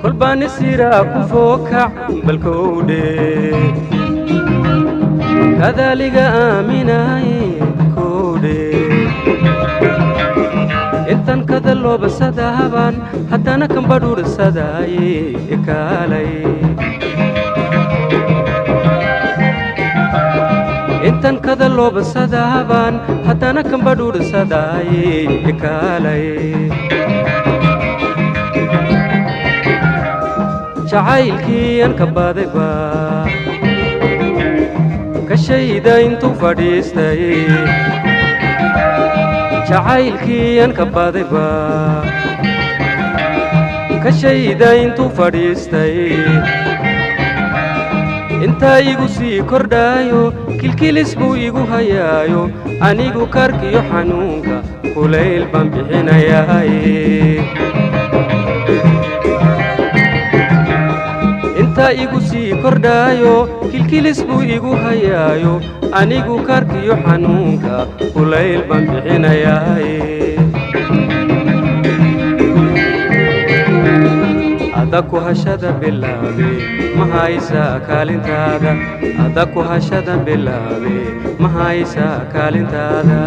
كل بان السيرة كفوكع بالكودي كذلك آمناي كودي intan kada looba sadaaban haddana kan badhuur sadaaye ikaalay intan kada looba sadaaban haddana kan badhuur sadaaye ikaalay jacaylkii aan ka badayba ka shayda intuu fadhiistay jacaylkii aan ka badayba ka shayda intuu fadhiistay intaa igu sii kordhaayo kilkilis buu igu hayaayo anigu karkiyo xanuunka kulayl baan bixinayaaye intaa igu sii kordhaayo kilkilis buu igu hayaayo anigu karkiyo xanuunka kulayl baan bixinayaaye ada ku hashada bilaabe ma haysaa kaalintaada ada ku hashada bilaabe ma haysaa kaalintaada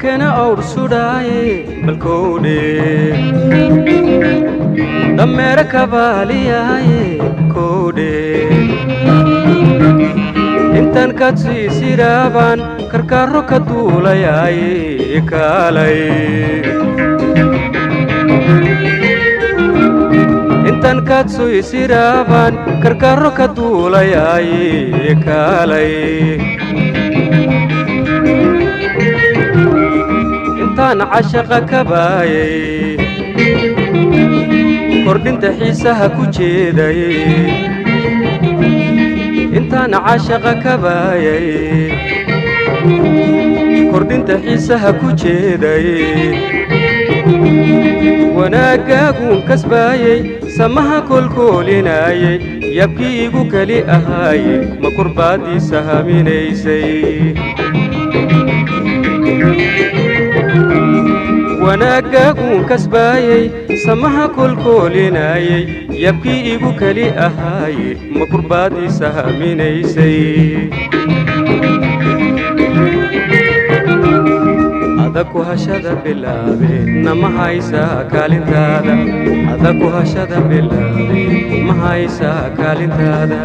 كنا أور سوداي بالكودي دمر كبالياي كودي إنتن كتسي سيرابان كركارو كدولاي كالاي إنتن كتسي سيرابان كركارو كدولاي كالاي intaan cashaqa ka baayay kordhinta xiisaha ku jeeday intaan cashaqa ka baayay kordhinta xiisaha ku jeeday wanaagaaguun kasbaayay samaha kolkoolinayay yabkii igu kali ahaayey ma kurbaadiisa haminaysay wanaagaaguun kasbaayay samaha kolkoolinayay yabkii igu kali ahaaye ma kurbaadiisa haminaysay adaku hashada bilaabe nama haysaa kaalintaada adaku hashada bilaabe ma haysaa kaalintaada